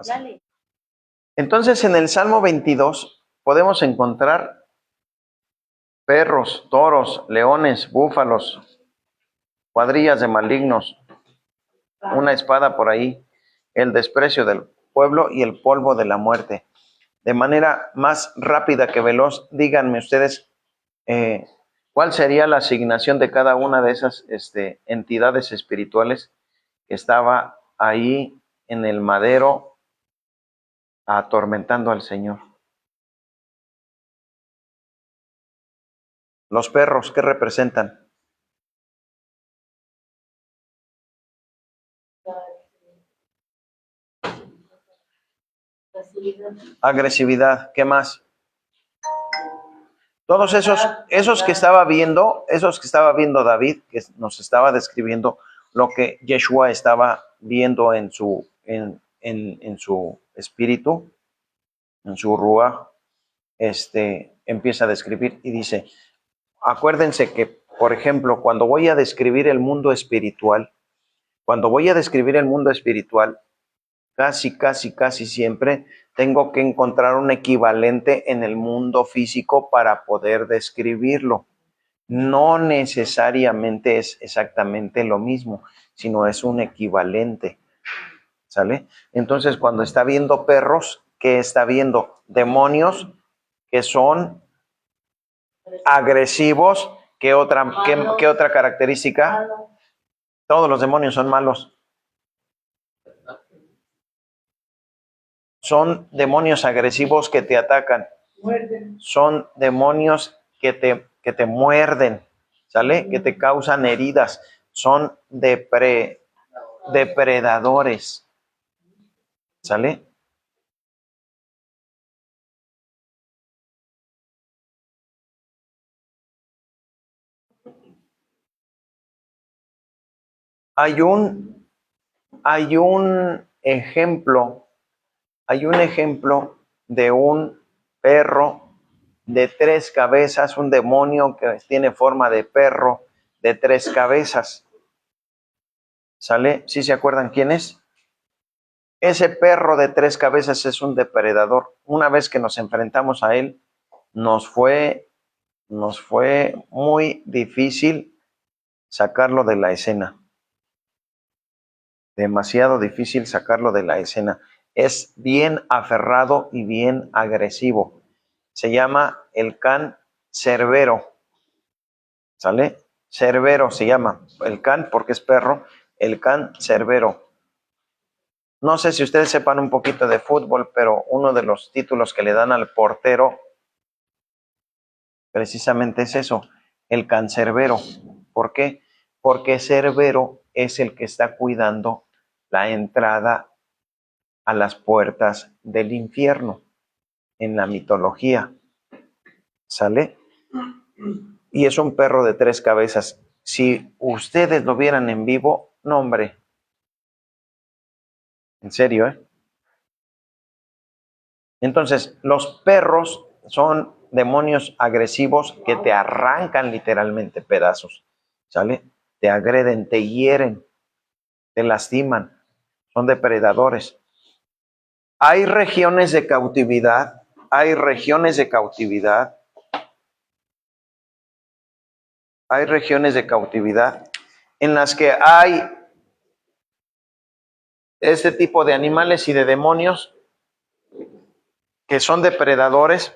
Dale. Entonces, en el Salmo 22 podemos encontrar perros, toros, leones, búfalos, cuadrillas de malignos, una espada por ahí, el desprecio del pueblo y el polvo de la muerte. De manera más rápida que veloz, díganme ustedes cuál sería la asignación de cada una de esas entidades espirituales que estaba ahí en el madero atormentando al Señor. Los perros, ¿qué representan? Agresividad, ¿qué más? Todos esos que estaba viendo David, que nos estaba describiendo lo que Yeshua estaba viendo en su espíritu, en su ruaj, empieza a describir y dice, acuérdense que, por ejemplo, cuando voy a describir el mundo espiritual, casi siempre tengo que encontrar un equivalente en el mundo físico para poder describirlo. No necesariamente es exactamente lo mismo, sino es un equivalente, ¿sale? Entonces, cuando está viendo perros, ¿qué está viendo? Demonios que son agresivos. ¿Qué otra característica? Todos los demonios son malos. Son demonios agresivos que te atacan. Son demonios que te muerden, ¿sale? Que te causan heridas. Son depredadores, ¿sale? Hay un ejemplo de un perro de 3 cabezas, un demonio que tiene forma de perro de 3 cabezas. ¿Sale? ¿Sí se acuerdan quién es? Ese perro de 3 cabezas es un depredador. Una vez que nos enfrentamos a él, nos fue muy difícil sacarlo de la escena. Demasiado difícil sacarlo de la escena. Es bien aferrado y bien agresivo. Se llama el can cerbero. ¿Sale? Cerbero se llama. El can porque es perro. El can cerbero. No sé si ustedes sepan un poquito de fútbol, pero uno de los títulos que le dan al portero precisamente es eso, el cancerbero. ¿Por qué? Porque Cerbero es el que está cuidando la entrada a las puertas del infierno en la mitología. ¿Sale? Y es un perro de 3 cabezas. Si ustedes lo vieran en vivo, no, hombre. En serio, ¿eh? Entonces, los perros son demonios agresivos que te arrancan literalmente pedazos, ¿sale? Te agreden, te hieren, te lastiman, son depredadores. Hay regiones de cautividad, en las que hay este tipo de animales y de demonios que son depredadores.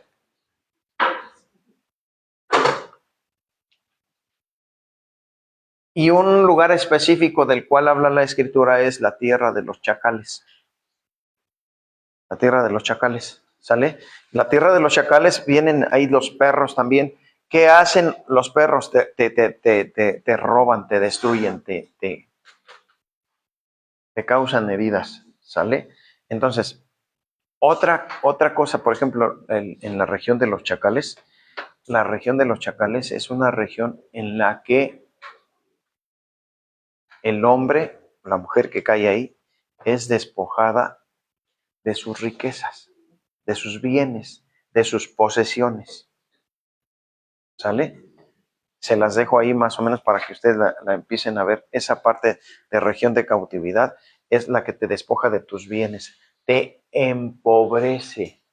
Y un lugar específico del cual habla la escritura es la tierra de los chacales. La tierra de los chacales, ¿sale? La tierra de los chacales vienen ahí los perros también. ¿Qué hacen los perros? Te roban, te destruyen, te causan heridas, ¿sale? Entonces, otra cosa, por ejemplo, en la región de los chacales es una región en la que el hombre, la mujer que cae ahí, es despojada de sus riquezas, de sus bienes, de sus posesiones. ¿Sale? Se las dejo ahí más o menos para que ustedes la empiecen a ver. Esa parte de región de cautividad es la que te despoja de tus bienes, te empobrece.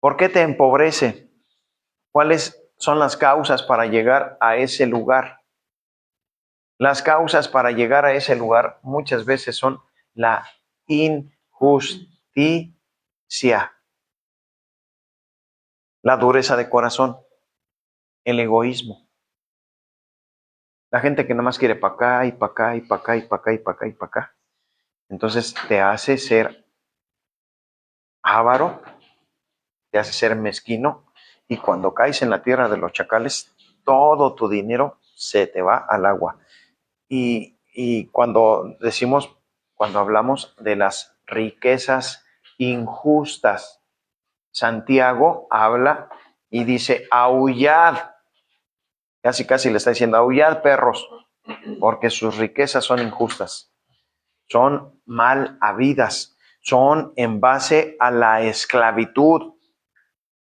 ¿Por qué te empobrece? ¿Cuáles son las causas para llegar a ese lugar? Las causas para llegar a ese lugar muchas veces son la injusticia, la dureza de corazón, el egoísmo. La gente que nada más quiere para acá y para acá y para acá y para acá y para acá y para acá. Entonces te hace ser avaro, te hace ser mezquino, y cuando caes en la tierra de los chacales, todo tu dinero se te va al agua. Y cuando hablamos de las riquezas injustas, Santiago habla y dice, aullad, casi le está diciendo, aullad perros, porque sus riquezas son injustas, son mal habidas, son en base a la esclavitud,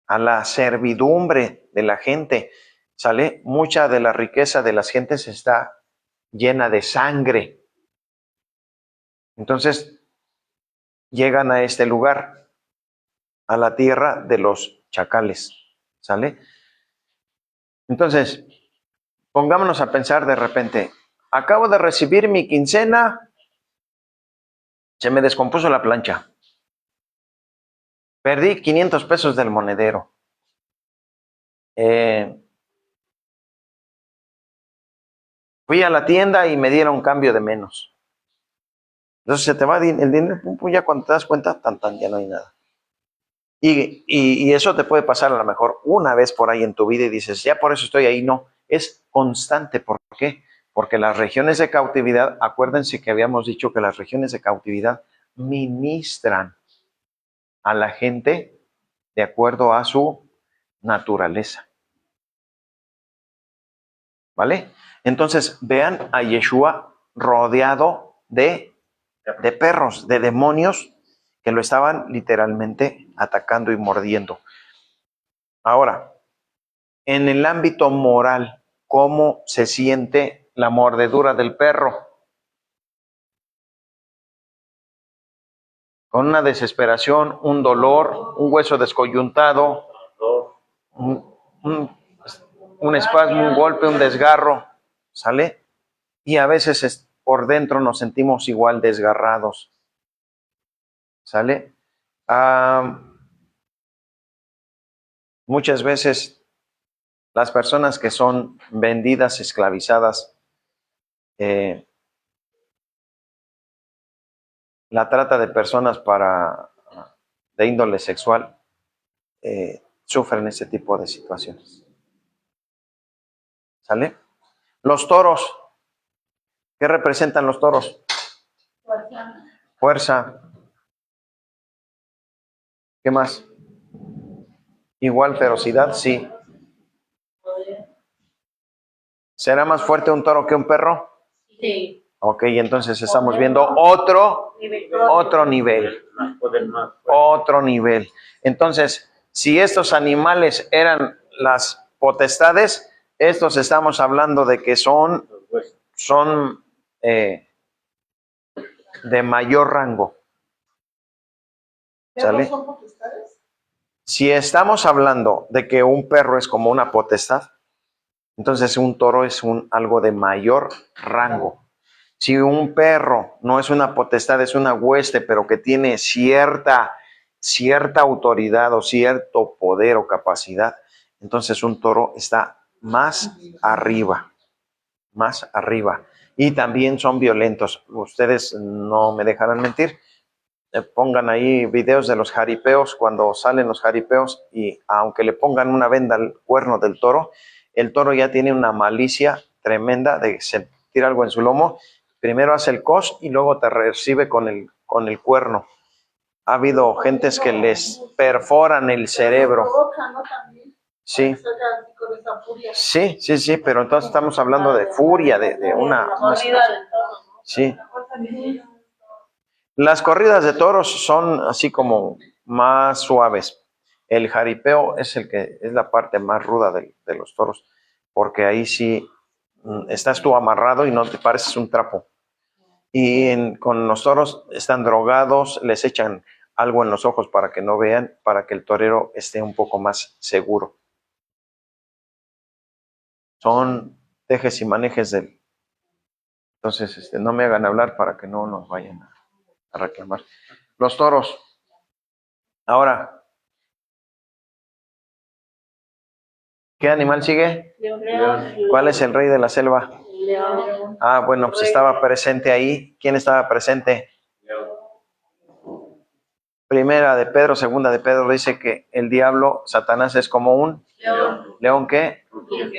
a la servidumbre de la gente. ¿Sale? Mucha de la riqueza de las gentes está llena de sangre. Entonces, llegan a este lugar, a la tierra de los chacales. ¿Sale? Entonces, pongámonos a pensar de repente, acabo de recibir mi quincena, se me descompuso la plancha. Perdí 500 pesos del monedero. Fui a la tienda y me dieron cambio de menos. Entonces se te va el dinero, ya cuando te das cuenta, ya no hay nada. Y eso te puede pasar a lo mejor una vez por ahí en tu vida y dices, ya por eso estoy ahí. No, es constante. ¿Por qué? Porque las regiones de cautividad, acuérdense que habíamos dicho que las regiones de cautividad ministran a la gente de acuerdo a su naturaleza. ¿Vale? Entonces, vean a Yeshua rodeado de perros, de demonios que lo estaban literalmente atacando y mordiendo. Ahora, en el ámbito moral, ¿cómo se siente la mordedura del perro? Con una desesperación, un dolor, un hueso descoyuntado, un espasmo, un golpe, un desgarro, ¿sale? Y a veces por dentro nos sentimos igual desgarrados, ¿sale? Muchas veces las personas que son vendidas, esclavizadas, la trata de personas de índole sexual, sufren ese tipo de situaciones. ¿Sale? Los toros. ¿Qué representan los toros? Fuerza. ¿Qué más? Igual ferocidad, sí. ¿Será más fuerte un toro que un perro? Sí. Ok, entonces estamos viendo otro nivel. Otro nivel. Entonces, si estos animales eran las potestades, estos estamos hablando de que son de mayor rango. ¿Sale? ¿Son potestades? Si estamos hablando de que un perro es como una potestad, entonces un toro es algo de mayor rango. Si un perro no es una potestad, es una hueste, pero que tiene cierta autoridad o cierto poder o capacidad, entonces un toro está más arriba. Y también son violentos. Ustedes no me dejarán mentir. Pongan ahí videos de los jaripeos, cuando salen los jaripeos, y aunque le pongan una venda al cuerno del toro, el toro ya tiene una malicia tremenda de sentir algo en su lomo. Primero hace el cos y luego te recibe con el cuerno. Ha habido gentes que les perforan el cerebro. Sí. Sí, pero entonces estamos hablando de furia, de una... Sí. Las corridas de toros son así como más suaves. El jaripeo es la parte más ruda de los toros, porque ahí sí estás tú amarrado y no te pareces un trapo. Y con los toros están drogados, les echan algo en los ojos para que no vean, para que el torero esté un poco más seguro. Son tejes y manejes del... Entonces, no me hagan hablar para que no nos vayan a reclamar. Los toros. Ahora, ¿qué animal sigue? León. ¿Cuál es el rey de la selva? León. Ah, bueno, pues estaba presente ahí. ¿Quién estaba presente? Primera de Pedro, segunda de Pedro dice que el diablo, Satanás, es como un León. león. ¿Qué?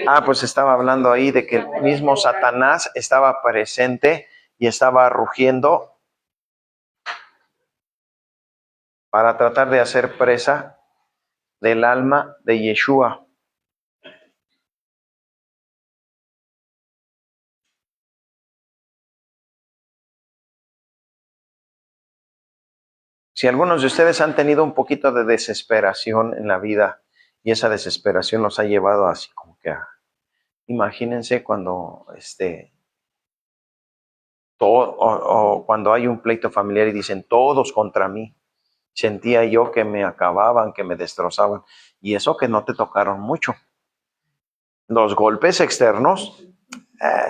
Ah, pues estaba hablando ahí de que el mismo Satanás estaba presente y estaba rugiendo para tratar de hacer presa del alma de Yeshua. Si algunos de ustedes han tenido un poquito de desesperación en la vida y esa desesperación los ha llevado así como que a... Imagínense cuando o cuando hay un pleito familiar y dicen todos contra mí. Sentía yo que me acababan, que me destrozaban. Y eso que no te tocaron mucho. Los golpes externos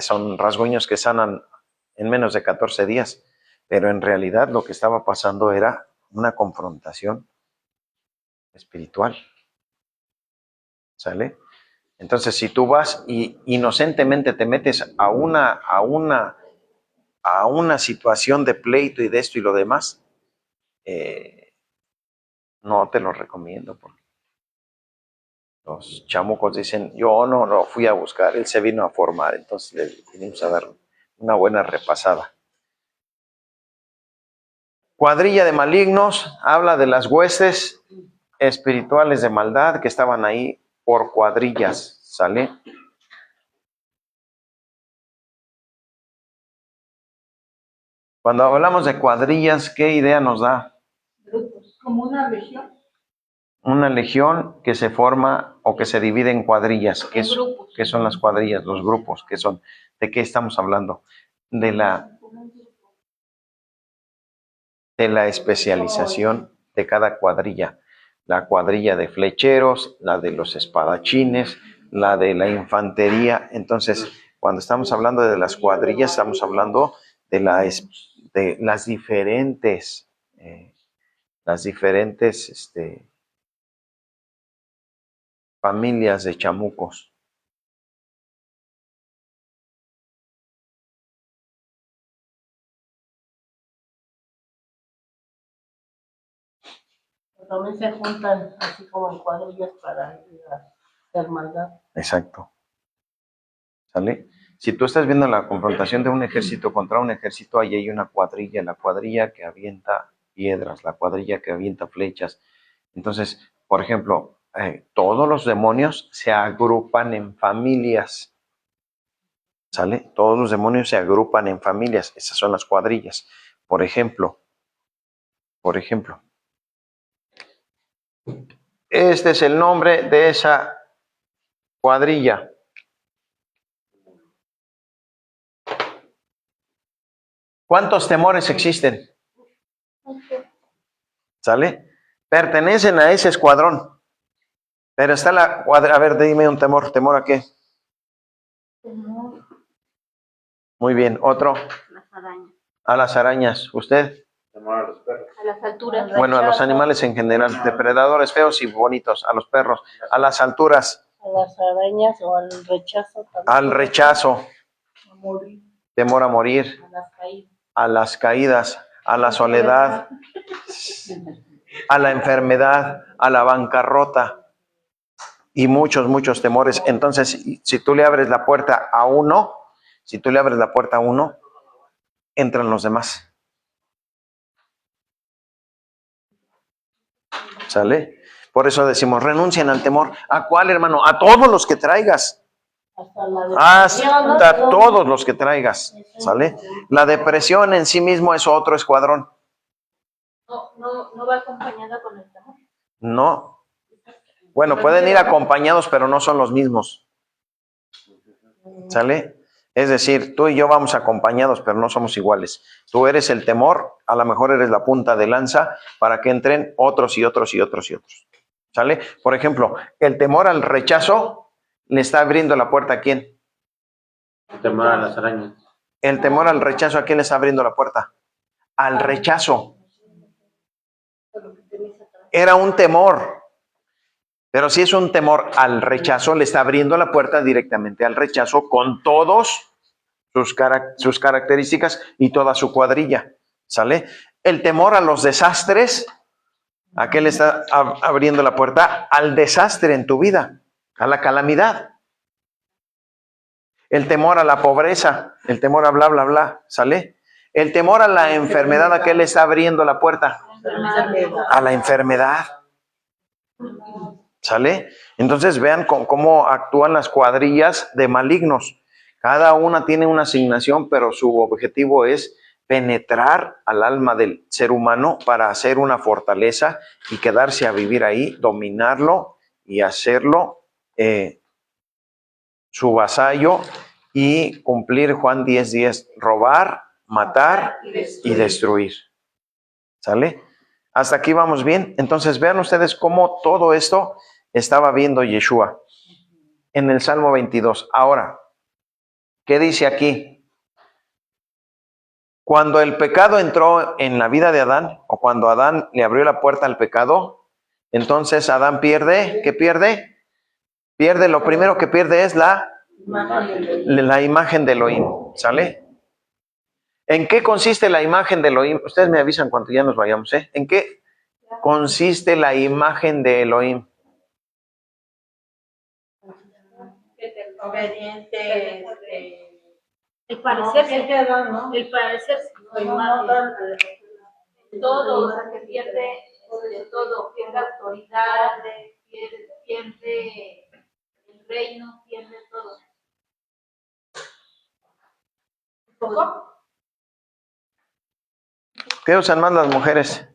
son rasguños que sanan en menos de 14 días. Pero en realidad lo que estaba pasando era una confrontación espiritual. ¿Sale? Entonces, si tú vas y inocentemente te metes a una situación de pleito y de esto y lo demás, no te lo recomiendo porque los chamucos dicen, yo no fui a buscar, él se vino a formar, entonces le vinimos a dar una buena repasada. Cuadrilla de malignos, habla de las huestes espirituales de maldad que estaban ahí por cuadrillas, ¿sale? Cuando hablamos de cuadrillas, ¿qué idea nos da? Como una legión. Una legión que se forma o que se divide en cuadrillas. ¿Qué son las cuadrillas? Los grupos, ¿qué son? ¿De qué estamos hablando? De la especialización de cada cuadrilla. La cuadrilla de flecheros, la de los espadachines, la de la infantería. Entonces, cuando estamos hablando de las cuadrillas, estamos hablando de las diferentes familias de chamucos. También se juntan así como en cuadrillas para hacer maldad. Exacto. ¿Sale? Si tú estás viendo la confrontación de un ejército contra un ejército, ahí hay una cuadrilla, la cuadrilla que avienta piedras, la cuadrilla que avienta flechas. Entonces, por ejemplo, todos los demonios se agrupan en familias. ¿Sale? Todos los demonios se agrupan en familias. Esas son las cuadrillas. Por ejemplo, este es el nombre de esa cuadrilla. ¿Cuántos temores existen? ¿Sale? Pertenecen a ese escuadrón. Pero está la cuadra. A ver, dime un temor. ¿Temor a qué? Muy bien. ¿Otro? Las arañas. A las arañas. ¿Usted? Temor a los perros. A las alturas. Bueno, a los animales en general. Depredadores feos y bonitos. A los perros. A las alturas. A las arañas o al rechazo también. Al rechazo. A morir. Temor a morir. A las caídas. A las caídas. A la soledad. A la enfermedad. A la bancarrota. Y muchos temores. Entonces, si tú le abres la puerta a uno, entran los demás. ¿Sale? Por eso decimos, renuncien al temor. ¿A cuál, hermano? A todos los que traigas. Hasta todos los que traigas. ¿Sale? La depresión en sí mismo es otro escuadrón. No va acompañada con el temor. No. Bueno, pueden ir acompañados, pero no son los mismos. ¿Sale? Es decir, tú y yo vamos acompañados, pero no somos iguales. Tú eres el temor, a lo mejor eres la punta de lanza para que entren otros y otros y otros y otros. ¿Sale? Por ejemplo, el temor al rechazo le está abriendo la puerta ¿a quién? El temor a las arañas. El temor al rechazo, ¿a quién le está abriendo la puerta? Al rechazo. Era un temor. Pero si es un temor al rechazo, le está abriendo la puerta directamente al rechazo con todos sus características y toda su cuadrilla. ¿Sale? El temor a los desastres, ¿a qué le está abriendo la puerta? Al desastre en tu vida, a la calamidad. El temor a la pobreza, el temor a bla, bla, bla, ¿sale? El temor a la enfermedad, ¿a qué le está abriendo la puerta? A la enfermedad. ¿Sale? Entonces vean cómo actúan las cuadrillas de malignos. Cada una tiene una asignación, pero su objetivo es penetrar al alma del ser humano para hacer una fortaleza y quedarse a vivir ahí, dominarlo y hacerlo su vasallo y cumplir Juan 10:10, robar, matar y destruir. ¿Sale? Hasta aquí vamos bien. Entonces vean ustedes cómo todo esto estaba viendo Yeshua en el Salmo 22. Ahora, ¿qué dice aquí? Cuando el pecado entró en la vida de Adán, o cuando Adán le abrió la puerta al pecado, entonces Adán pierde, ¿qué pierde? Pierde, lo primero que pierde es la imagen de Elohim, ¿sale? ¿En qué consiste la imagen de Elohim? Ustedes me avisan cuando ya nos vayamos, ¿eh? ¿En qué consiste la imagen de Elohim? Obediente, el parecerse, ¿no? El parecerse, todo, que pierde de todo, pierde autoridad, pierde el reino, pierde todo. ¿Qué usan más las mujeres?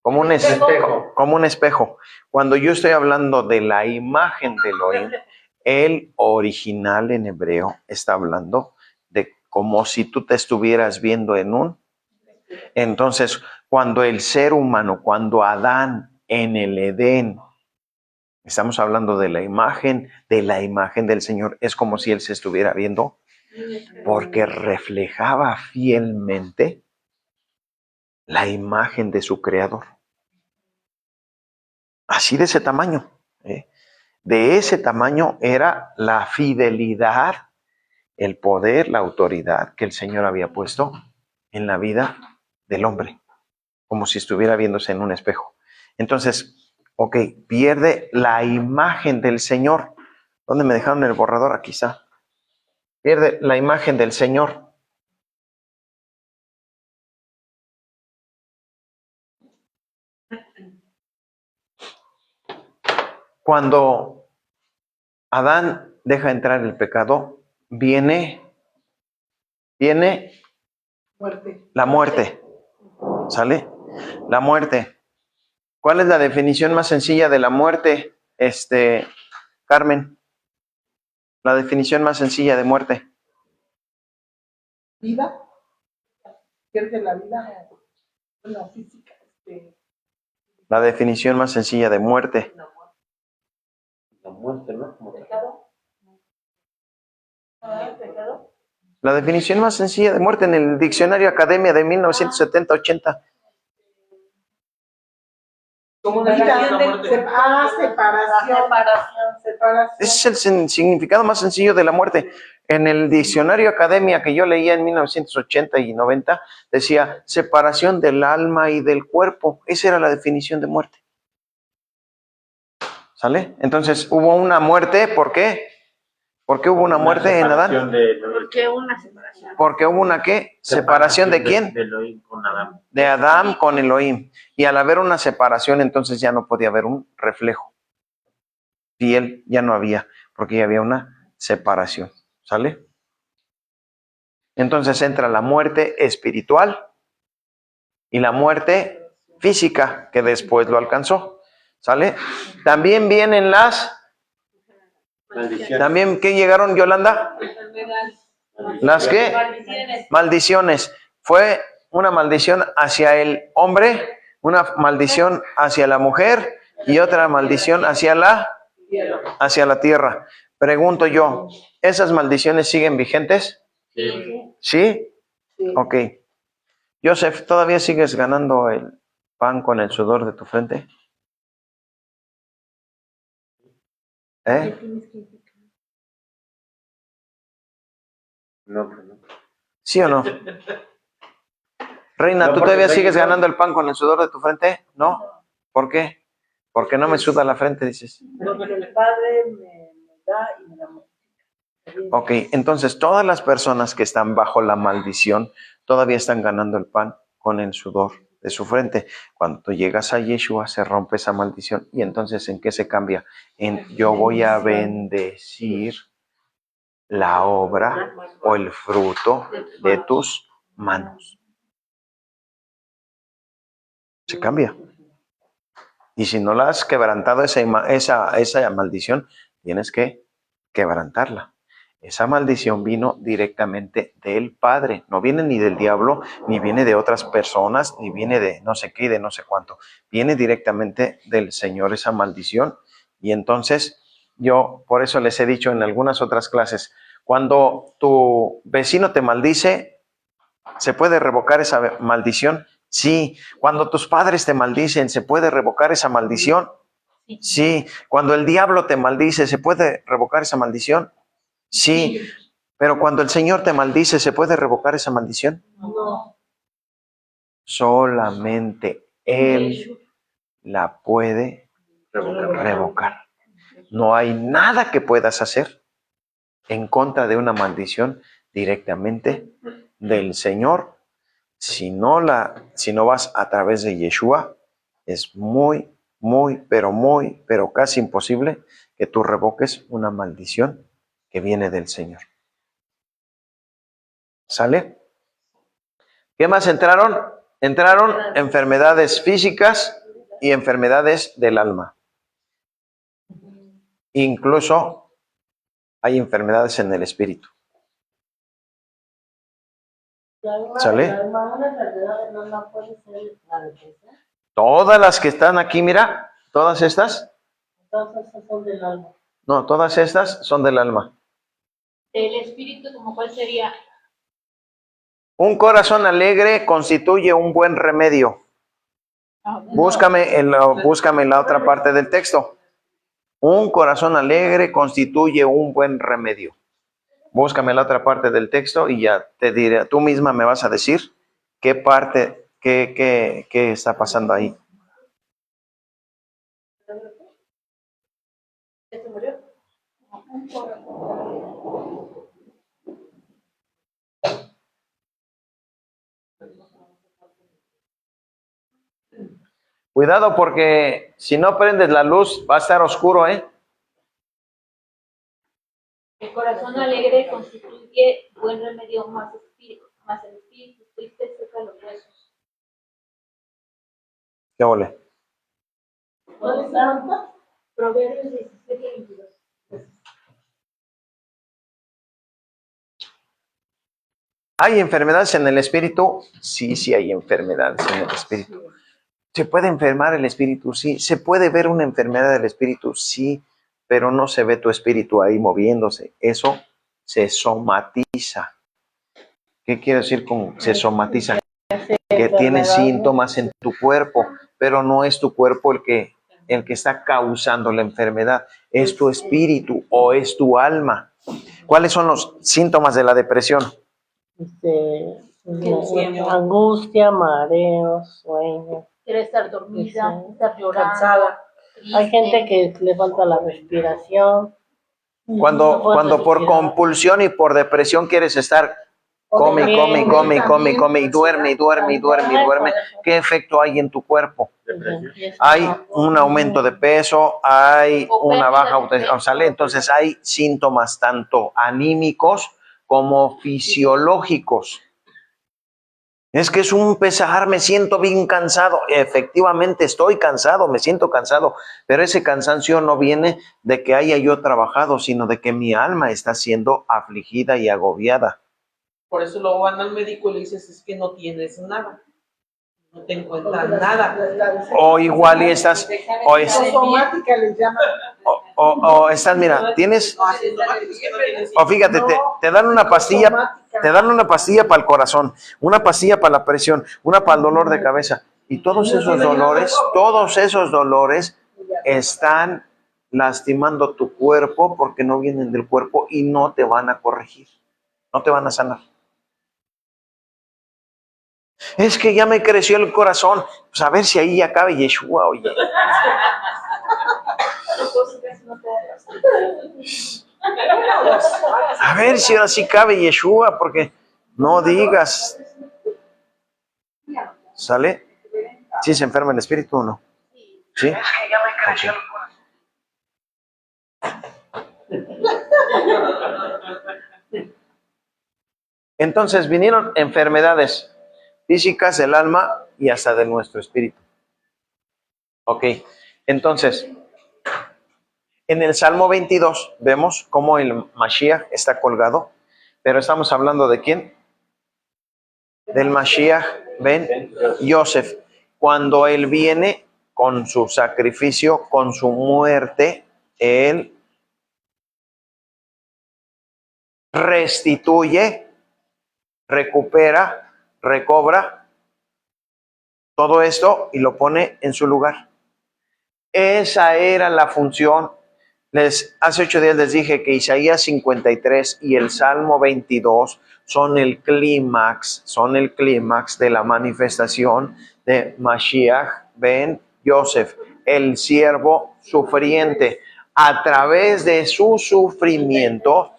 Como un espejo. Como un espejo. Cuando yo estoy hablando de la imagen de Elohim, el original en hebreo está hablando de como si tú te estuvieras viendo en un. Entonces, cuando el ser humano, cuando Adán en el Edén, estamos hablando de la imagen del Señor, es como si él se estuviera viendo, porque reflejaba fielmente la imagen de su creador. Así de ese tamaño. De ese tamaño era la fidelidad, el poder, la autoridad que el Señor había puesto en la vida del hombre, como si estuviera viéndose en un espejo. Entonces, ok, pierde la imagen del Señor. ¿Dónde me dejaron el borrador? Aquí está. Pierde la imagen del Señor. Cuando Adán deja entrar el pecado, viene la muerte. ¿Sale? La muerte. ¿Cuál es la definición más sencilla de la muerte, Carmen? La definición más sencilla de muerte. Vida. Pierde la vida, bueno, física. La definición más sencilla de muerte. La muerte, ¿no? ¿Pecado? ¿Pecado? La definición más sencilla de muerte en el diccionario Academia de 1970-80. Como de separación. Ese es el significado más sencillo de la muerte. En el diccionario Academia que yo leía en 1980 y 90, decía separación del alma y del cuerpo. Esa era la definición de muerte. ¿Sale? Entonces, hubo una muerte, ¿por qué? ¿Por qué hubo una muerte en Adán? ¿Por qué una separación? Porque hubo una ¿qué? ¿Separación de quién? De Elohim con Adán. De Adán con Elohim. Y al haber una separación, entonces ya no podía haber un reflejo. Fiel ya no había, porque ya había una separación. ¿Sale? Entonces entra la muerte espiritual y la muerte física, que después lo alcanzó. ¿Sale? También vienen las... Maldición. También, ¿qué llegaron, Yolanda? ¿Las qué? Maldiciones. Maldiciones. Fue una maldición hacia el hombre, una maldición hacia la mujer y otra maldición hacia la tierra. Pregunto yo, ¿esas maldiciones siguen vigentes? Sí. ¿Sí? Sí. Ok. Joseph, ¿todavía sigues ganando el pan con el sudor de tu frente? ¿Eh? No, pues no. ¿Sí o no? Reina, No, ¿tú porque todavía soy sigues hijo. ganando el pan con el sudor de tu frente? No. ¿Por qué? Porque no me suda la frente, dices. Porque el Padre me da y me da mucho. Ok, entonces todas las personas que están bajo la maldición todavía están ganando el pan con el sudor de su frente. Cuando tú llegas a Yeshua se rompe esa maldición y entonces ¿en qué se cambia? En yo voy a bendecir la obra o el fruto de tus manos. Se cambia. Y si no la has quebrantado esa maldición, tienes que quebrantarla. Esa maldición vino directamente del Padre. No viene ni del diablo, ni viene de otras personas, ni viene de no sé qué y de no sé cuánto. Viene directamente del Señor esa maldición. Y entonces yo, por eso les he dicho en algunas otras clases, cuando tu vecino te maldice, ¿se puede revocar esa maldición? Sí. Cuando tus padres te maldicen, ¿se puede revocar esa maldición? Sí. Cuando el diablo te maldice, ¿se puede revocar esa maldición? Sí. Pero cuando el Señor te maldice, ¿se puede revocar esa maldición? No. Solamente Él la puede revocar. No hay nada que puedas hacer en contra de una maldición directamente del Señor. Si no vas a través de Yeshua, es muy, pero casi imposible que tú revoques una maldición que viene del Señor. ¿Sale? ¿Qué más entraron? Entraron enfermedades físicas y enfermedades del alma. Incluso hay enfermedades en el espíritu. ¿Sale? La alma, una enfermedad del alma puede ser la depresión. Todas las que están aquí, mira, todas estas. Entonces, esas son del alma. No, todas estas son del alma. El espíritu, ¿como cuál sería? Un corazón alegre constituye un buen remedio. Búscame en la otra parte del texto. Un corazón alegre constituye un buen remedio. Búscame la otra parte del texto y ya te diré, tú misma me vas a decir qué parte, qué está pasando ahí. ¿Ya se murió? Cuidado porque si no prendes la luz va a estar oscuro, ¿eh? El corazón alegre constituye buen remedio, más el espíritu triste seca los huesos. ¿Qué ole? ¿Cuál es la alma? Proverbios 17:22. ¿Hay enfermedades en el espíritu? Sí hay enfermedades en el espíritu. ¿Se puede enfermar el espíritu? Sí. ¿Se puede ver una enfermedad del espíritu? Sí, pero no se ve tu espíritu ahí moviéndose. Eso se somatiza. ¿Qué quiere decir con se somatiza? Que tiene síntomas en tu cuerpo, pero no es tu cuerpo el que está causando la enfermedad. Es tu espíritu o es tu alma. ¿Cuáles son los síntomas de la depresión? Angustia, mareos, sueño. Quiere estar dormida, Sí. estar llorando. Cansada. Triste. Hay gente que le falta la respiración. Cuando por compulsión y por depresión quieres estar come y duerme. ¿Qué efecto hay en tu cuerpo? Hay un aumento de peso, hay una baja autoestima, entonces hay síntomas tanto anímicos como fisiológicos. Es que es un pesar, me siento bien cansado. Efectivamente estoy cansado, me siento cansado, pero ese cansancio no viene de que haya yo trabajado, sino de que mi alma está siendo afligida y agobiada. Por eso luego van al médico y le dices, es que no tienes nada. No te encuentran nada. O igual y estás, Somática le llaman. o estás, mira, tienes, No, asintomático es que no tienes. o fíjate, te dan una pastilla, para el corazón, una pastilla para la presión, una para el dolor de cabeza. Y todos esos dolores están lastimando tu cuerpo porque no vienen del cuerpo y no te van a corregir, no te van a sanar. Es que ya me creció el corazón. Pues a ver si ahí ya cabe Yeshua, oye. A ver si ahora sí cabe Yeshua, porque no digas. ¿Sale? ¿Sí se enferma el espíritu o no? ¿Sí? Es que ya me creció el corazón. Entonces vinieron enfermedades físicas del alma y hasta de nuestro espíritu. Ok, entonces, en el Salmo 22 vemos cómo el Mashiach está colgado, pero estamos hablando ¿de quién? Del Mashiach ben Yosef. Cuando él viene con su sacrificio, con su muerte, él restituye, recupera, recobra todo esto y lo pone en su lugar. Esa era la función. Hace 8 días les dije que Isaías 53 y el Salmo 22 son el clímax de la manifestación de Mashiach ben Yosef, el siervo sufriente. A través de su sufrimiento,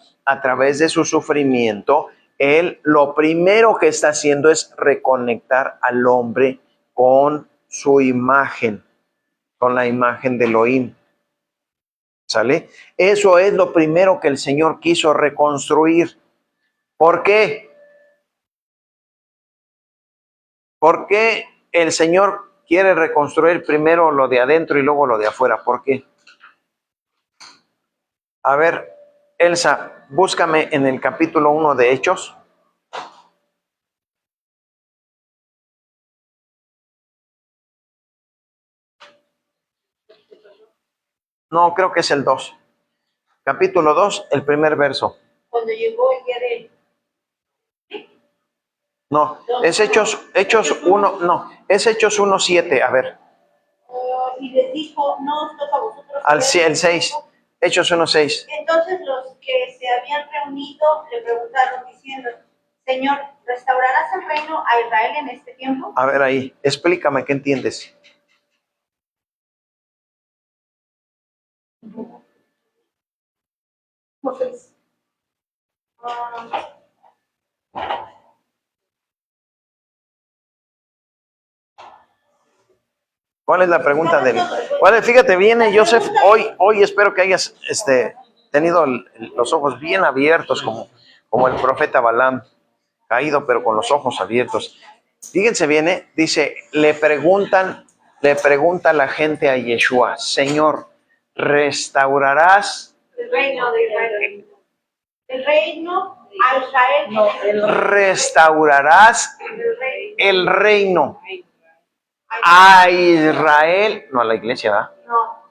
él lo primero que está haciendo es reconectar al hombre con su imagen, con la imagen de Elohim. ¿Sale? Eso es lo primero que el Señor quiso reconstruir. ¿Por qué? ¿Por qué el Señor quiere reconstruir primero lo de adentro y luego lo de afuera? ¿Por qué? A ver, Elsa, búscame en el capítulo 1 de Hechos. No, creo que es el 2. Capítulo 2, el primer verso. Cuando llegó el día de... No, es Hechos 1, no, es Hechos 1:7, a ver. y les dijo, no os toca a vosotros. El 6, Hechos 1:6. Entonces los que se habían reunido le preguntaron diciendo, Señor, ¿restaurarás el reino a Israel en este tiempo? A ver ahí, explícame, ¿qué entiendes? ¿Cuál es la pregunta de él? Fíjate bien, Joseph, hoy espero que hayas tenido los ojos bien abiertos como el profeta Balaam, caído pero con los ojos abiertos. Fíjense bien, dice, le pregunta la gente a Yeshua, Señor, ¿restaurarás El reino de Israel. El reino a Israel. ¿Restaurarás el reino a Israel? No, a la iglesia, ¿verdad? No.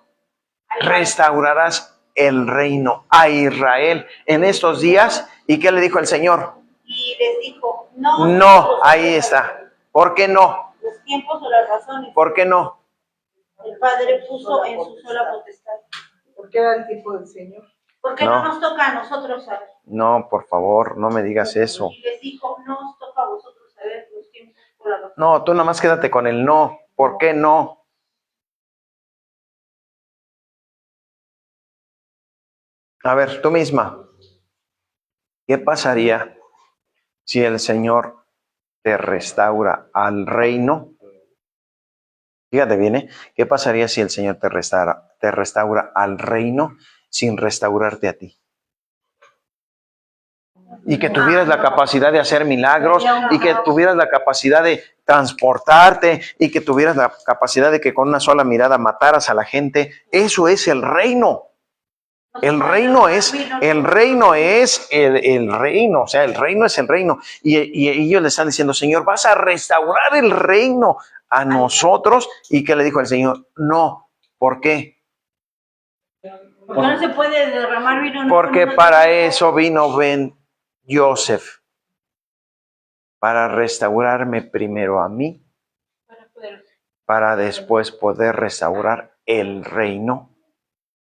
Restaurarás el reino a Israel en estos días. ¿Y qué le dijo el Señor? Y les dijo, no. No, ahí está. ¿Por qué no? Los tiempos o las razones. ¿Por qué no? El Padre puso en su sola potestad. Porque era el tiempo del Señor. ¿Por qué no nos toca a nosotros saber? No, por favor, no me digas eso. Y les dijo, no os toca a vosotros saber los tiempos o las razones. No, tú nada más quédate con el no. ¿Por qué no? A ver, tú misma. ¿Qué pasaría si el Señor te restaura al reino? Fíjate bien, ¿eh? ¿Qué pasaría si el Señor te restaura al reino sin restaurarte a ti? Y que tuvieras la capacidad de hacer milagros, y que tuvieras la capacidad de transportarte, y que tuvieras la capacidad de que con una sola mirada mataras a la gente. Eso es el reino. El reino es el reino, o sea, el reino es el reino. Y ellos le están diciendo, Señor, vas a restaurar el reino a nosotros. ¿Y qué le dijo el Señor? No. ¿Por qué? Porque no se puede derramar vino. Porque para eso vino Ben Joseph. Para restaurarme primero a mí, para después poder restaurar el reino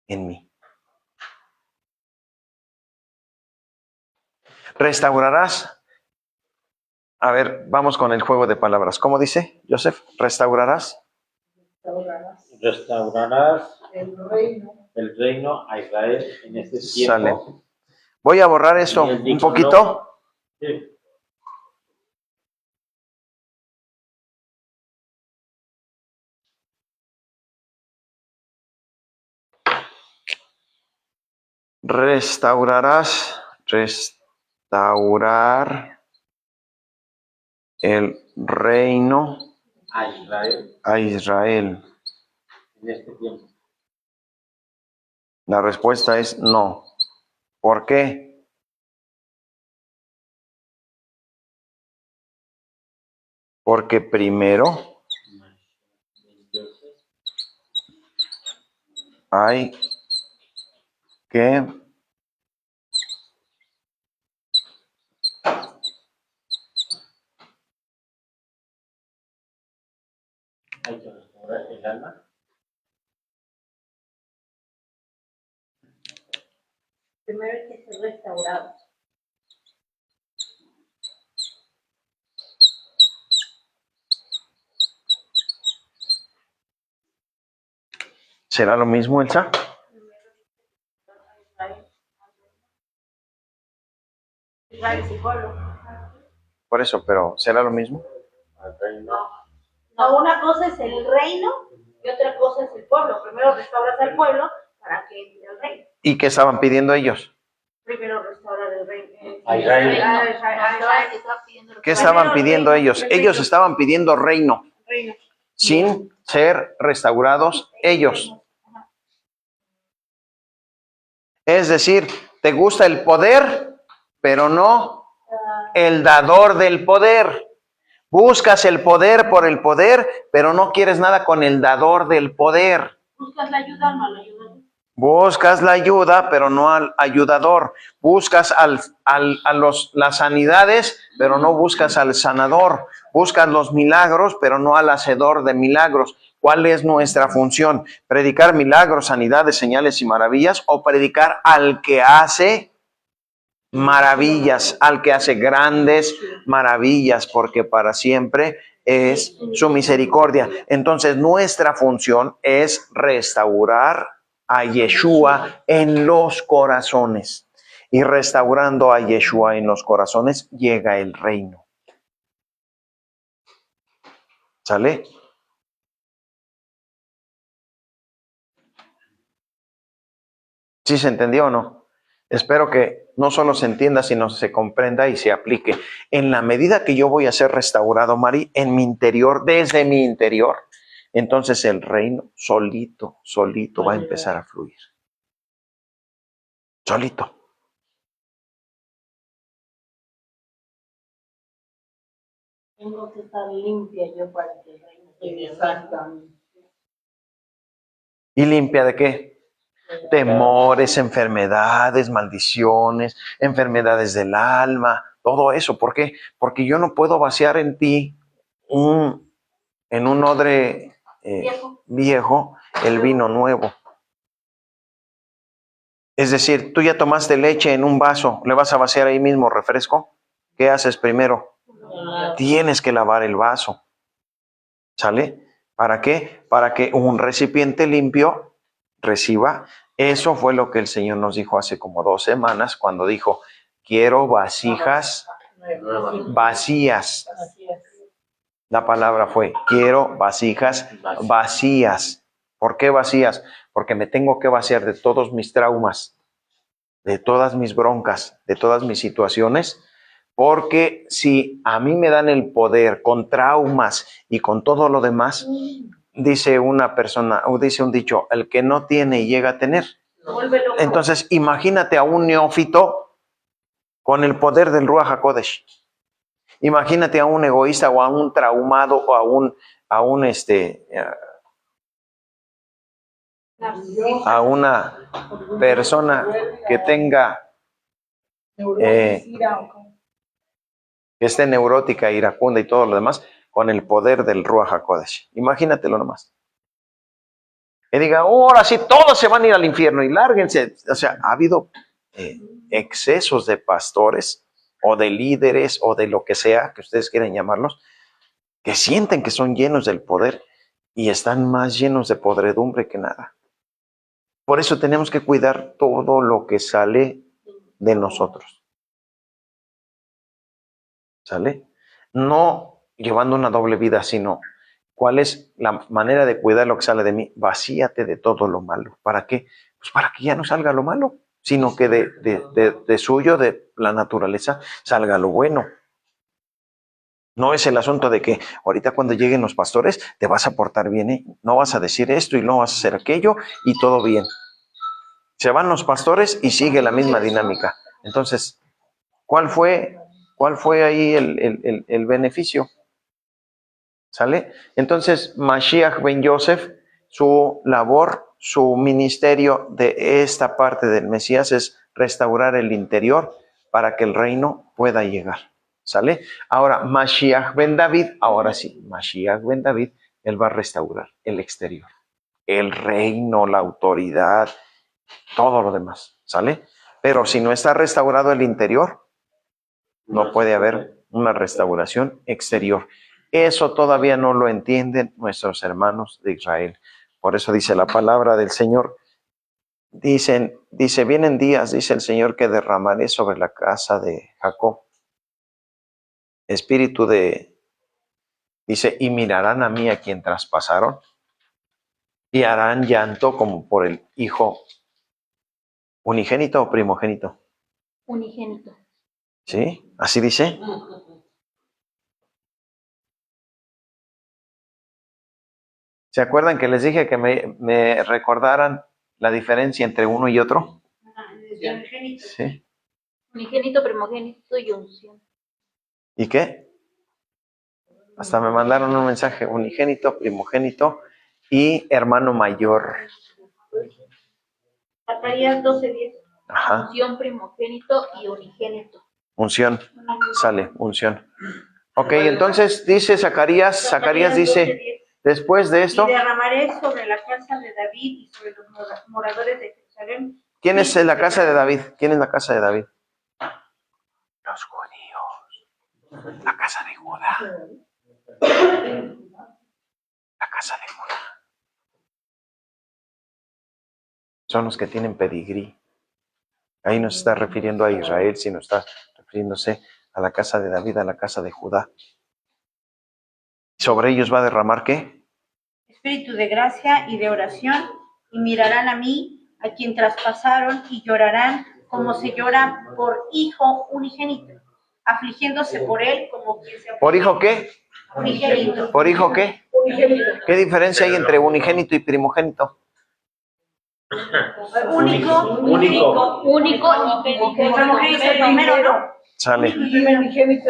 en mí. Restaurarás. A ver, vamos con el juego de palabras. ¿Cómo dice, Joseph? ¿Restaurarás? Restaurarás El reino a Israel en este tiempo. Sale. Voy a borrar esto Y él un dijo, poquito. Sí. Restaurar el reino A Israel a Israel. en este tiempo. La respuesta es no. ¿Por qué? Porque primero hay que Hay que restaurar el alma. Primero hay que ser restaurado. ¿Será lo mismo, Elsa? Israel es el pueblo. Por eso, pero ¿será lo mismo? Al reino. No, una cosa es el reino y otra cosa es el pueblo. Primero restauras al pueblo para que entre el reino. ¿Y qué estaban pidiendo ellos? Primero restaurar el reino. A Israel. ¿Qué estaban pidiendo ellos? Ellos estaban pidiendo reino, Reino. sin ser restaurados ellos. Es decir, te gusta el poder, pero no el dador del poder. Buscas el poder por el poder, pero no quieres nada con el dador del poder. ¿Buscas la ayuda o no la ayuda? Buscas la ayuda, pero no al ayudador. Buscas las sanidades, pero no buscas al sanador. Buscas los milagros, pero no al hacedor de milagros. ¿Cuál es nuestra función? ¿Predicar milagros, sanidades, señales y maravillas? ¿O predicar al que hace maravillas, al que hace grandes maravillas? Porque para siempre es su misericordia. Entonces, nuestra función es restaurar a Yeshua en los corazones. Y restaurando a Yeshua en los corazones, llega el reino. ¿Sale? ¿Sí se entendió o no? Espero que no solo se entienda, sino se comprenda y se aplique. En la medida que yo voy a ser restaurado, Mari, en mi interior, desde mi interior, entonces el reino solito va a empezar a fluir. Solito. Tengo que estar limpia yo para que el reino esté. Exactamente. ¿Y limpia de qué? Temores, enfermedades, maldiciones, enfermedades del alma, todo eso. ¿Por qué? Porque yo no puedo vaciar en ti en un odre viejo el vino nuevo. Es decir, tú ya tomaste leche en un vaso, ¿le vas a vaciar ahí mismo refresco? ¿Qué haces primero? Tienes que lavar el vaso. ¿Sale? ¿Para qué? Para que un recipiente limpio reciba. Eso fue lo que el Señor nos dijo hace como 2 semanas cuando dijo, quiero vasijas vacías. La palabra fue, quiero vasijas vacías. ¿Por qué vacías? Porque me tengo que vaciar de todos mis traumas, de todas mis broncas, de todas mis situaciones. Porque si a mí me dan el poder con traumas y con todo lo demás, dice una persona, o dice un dicho, el que no tiene y llega a tener, Vuelve loco. Entonces, imagínate a un neófito con el poder del Ruach HaKodesh. Imagínate a un egoísta o a un traumado o a una persona que tenga que esté neurótica, iracunda y todo lo demás, con el poder del Ruach HaKodesh. Imagínatelo nomás. Y diga, ahora sí, todos se van a ir al infierno y lárguense. O sea, ha habido excesos de pastores o de líderes o de lo que sea que ustedes quieran llamarlos, que sienten que son llenos del poder y están más llenos de podredumbre que nada. Por eso tenemos que cuidar todo lo que sale de nosotros. ¿Sale? No llevando una doble vida, sino cuál es la manera de cuidar lo que sale de mí. Vacíate de todo lo malo. ¿Para qué? Pues para que ya no salga lo malo, sino que de suyo, de la naturaleza, salga lo bueno. No es el asunto de que ahorita cuando lleguen los pastores te vas a portar bien, ¿eh? No vas a decir esto y no vas a hacer aquello y todo bien. Se van los pastores y sigue la misma dinámica. Entonces, ¿cuál fue ahí el beneficio? ¿Sale? Entonces, Mashiach ben Yosef, su labor, su ministerio de esta parte del Mesías es restaurar el interior para que el reino pueda llegar. ¿Sale? Ahora, Mashiach ben David, ahora sí, Mashiach ben David, él va a restaurar el exterior, el reino, la autoridad, todo lo demás. ¿Sale? Pero si no está restaurado el interior, no puede haber una restauración exterior. Eso todavía no lo entienden nuestros hermanos de Israel. Por eso dice la palabra del Señor. Dice, vienen días, dice el Señor, que derramaré sobre la casa de Jacob espíritu dice, y mirarán a mí a quien traspasaron y harán llanto como por el hijo unigénito o primogénito. Unigénito. ¿Sí? ¿Así dice? ¿Se acuerdan que les dije que me recordaran la diferencia entre uno y otro? Sí. Unigénito, primogénito y unción. ¿Y qué? Hasta me mandaron un mensaje, unigénito, primogénito y hermano mayor. Zacarías 12:10. Ajá. Unción, primogénito y unigénito. Unción. Sale, unción. Ok, entonces dice Zacarías dice, 12:10. después de esto, Y derramaré sobre la casa de David y sobre los moradores de Jerusalén. ¿quién es la casa de David? ¿Quién es la casa de David? Los judíos. La casa de Judá. La casa de Judá. Son los que tienen pedigrí. Ahí no se está refiriendo a Israel, sino está refiriéndose a la casa de David, a la casa de Judá. ¿Sobre ellos va a derramar qué? Espíritu de gracia y de oración, y mirarán a mí, a quien traspasaron, y llorarán como se llora por hijo unigénito, afligiéndose por él como quien se aflige. ¿Por hijo qué? Unigénito. ¿Por hijo qué? ¿Qué diferencia hay entre unigénito y primogénito? Único Único y primogénito es el primero, ¿no? Sale.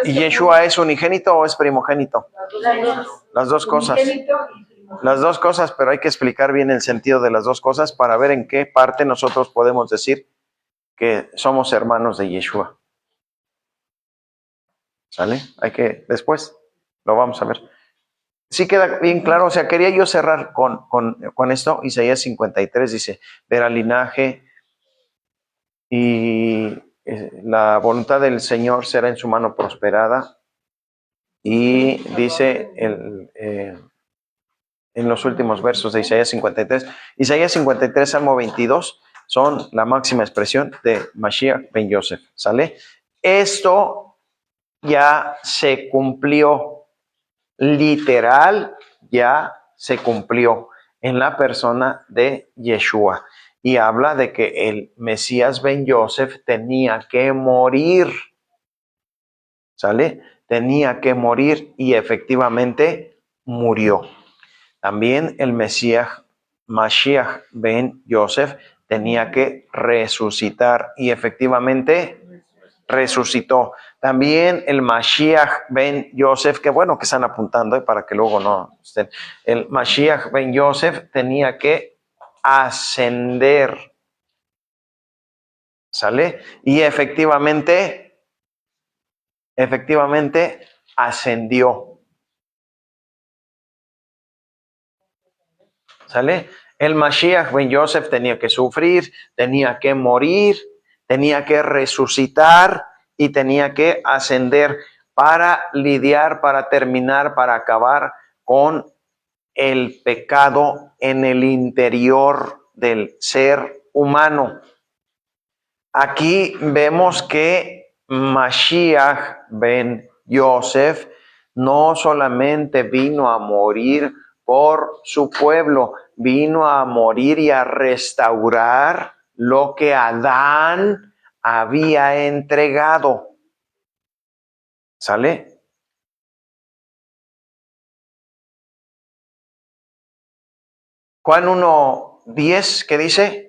¿Y Yeshua es unigénito o es primogénito? Las dos cosas. Las dos cosas, pero hay que explicar bien el sentido de las dos cosas para ver en qué parte nosotros podemos decir que somos hermanos de Yeshua. ¿Sale? Después lo vamos a ver. Sí queda bien claro, o sea, quería yo cerrar con esto. Isaías 53 dice, verá linaje y la voluntad del Señor será en su mano prosperada. Y dice en los últimos versos de Isaías 53, Isaías 53, Salmo 22, son la máxima expresión de Mashiach ben Yosef. ¿Sale? Esto ya se cumplió. Literal, ya se cumplió en la persona de Yeshua. Y habla de que el Mesías ben Yosef tenía que morir. ¿Sale? Tenía que morir y efectivamente murió. También el Mesías, Mashiach ben Yosef, tenía que resucitar y efectivamente resucitó. También el Mashiach ben Yosef, que bueno que están apuntando para que luego no estén. El Mashiach ben Yosef tenía que ascender. ¿Sale? Y efectivamente ascendió. ¿Sale? El Mashiach ben Yosef tenía que sufrir, tenía que morir, tenía que resucitar y tenía que ascender para lidiar, para terminar, para acabar con el pecado en el interior del ser humano. Aquí vemos que Mashiach ben Yosef no solamente vino a morir por su pueblo, vino a morir y a restaurar lo que Adán había entregado. ¿Sale? Juan 1:10, ¿qué dice?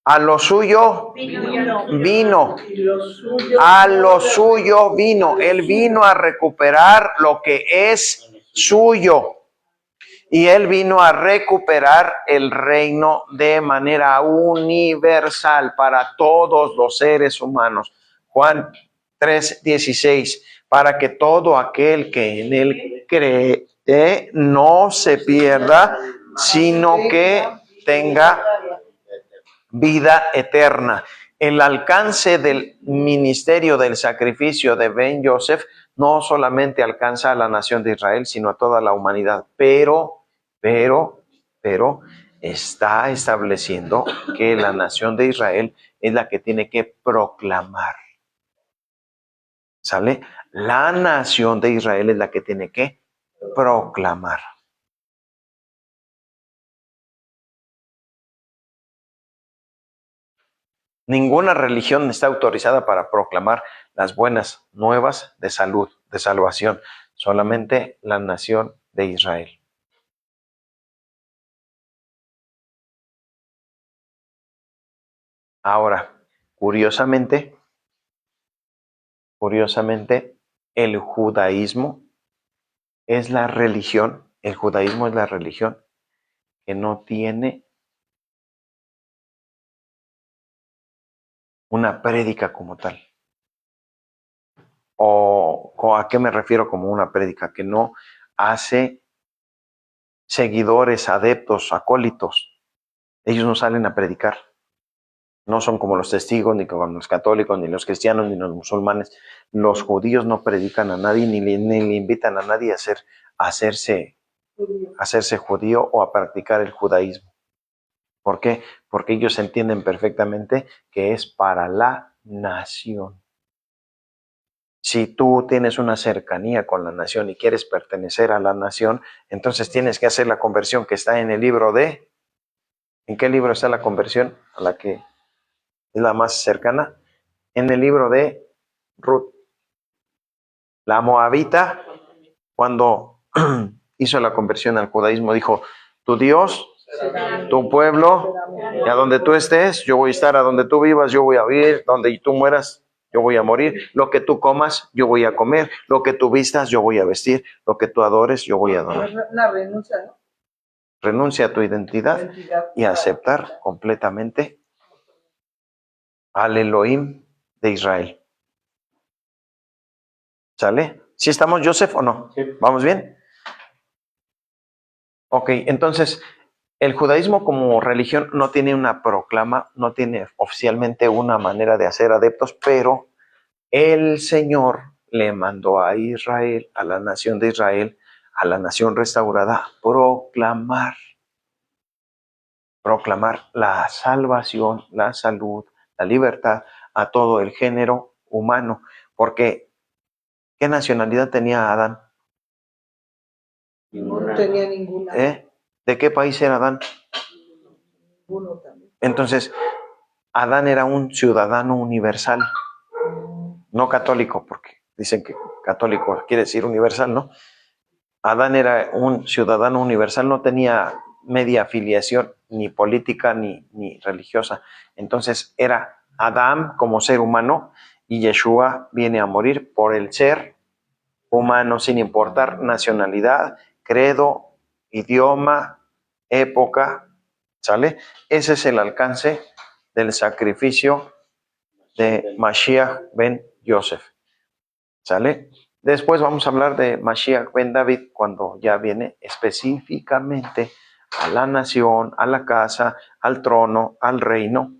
A lo suyo vino. A lo suyo vino. Él vino a recuperar lo que es suyo. Y él vino a recuperar el reino de manera universal para todos los seres humanos. Juan 3:16. Para que todo aquel que en él cree no se pierda, sino que tenga vida eterna. El alcance del ministerio del sacrificio de Ben Yosef no solamente alcanza a la nación de Israel, sino a toda la humanidad, pero está estableciendo que la nación de Israel es la que tiene que proclamar. ¿Sale? La nación de Israel es la que tiene que proclamar. Ninguna religión está autorizada para proclamar las buenas nuevas de salud, de salvación. Solamente la nación de Israel. Ahora, curiosamente, el judaísmo es la religión, que no tiene una prédica como tal. ¿O a qué me refiero como una prédica? Que no hace seguidores, adeptos, acólitos. Ellos no salen a predicar. No son como los testigos, ni como los católicos, ni los cristianos, ni los musulmanes. Los judíos no predican a nadie, ni le invitan a nadie a hacerse judío o a practicar el judaísmo. ¿Por qué? Porque ellos entienden perfectamente que es para la nación. Si tú tienes una cercanía con la nación y quieres pertenecer a la nación, entonces tienes que hacer la conversión que está en el libro de... ¿En qué libro está la conversión a la que es la más cercana? En el libro de Ruth. La moabita, cuando hizo la conversión al judaísmo, dijo, tu Dios, tu pueblo, y a donde tú estés, yo voy a estar, a donde tú vivas, yo voy a vivir, donde tú mueras, yo voy a morir, lo que tú comas, yo voy a comer, lo que tú vistas, yo voy a vestir, lo que tú adores, yo voy a adorar. Una renuncia, ¿no? Renuncia a tu identidad y aceptar completamente al Elohim de Israel. ¿Sale? ¿Sí estamos, Joseph, o no? Sí. ¿Vamos bien? Ok, entonces, el judaísmo como religión no tiene una proclama, no tiene oficialmente una manera de hacer adeptos, pero el Señor le mandó a Israel, a la nación de Israel, a la nación restaurada, proclamar la salvación, la salud, la libertad a todo el género humano. Porque, ¿qué nacionalidad tenía Adán? No tenía ninguna. ¿De qué país era Adán? Ninguno también. Entonces, Adán era un ciudadano universal, no católico, porque dicen que católico quiere decir universal, ¿no? Adán era un ciudadano universal, no tenía media afiliación, ni política ni religiosa. Entonces era Adán como ser humano y Yeshua viene a morir por el ser humano sin importar nacionalidad, credo, idioma, época, ¿sale? Ese es el alcance del sacrificio de Mashiach ben Yosef, ¿sale? Después vamos a hablar de Mashiach ben David cuando ya viene específicamente a la nación, a la casa, al trono, al reino,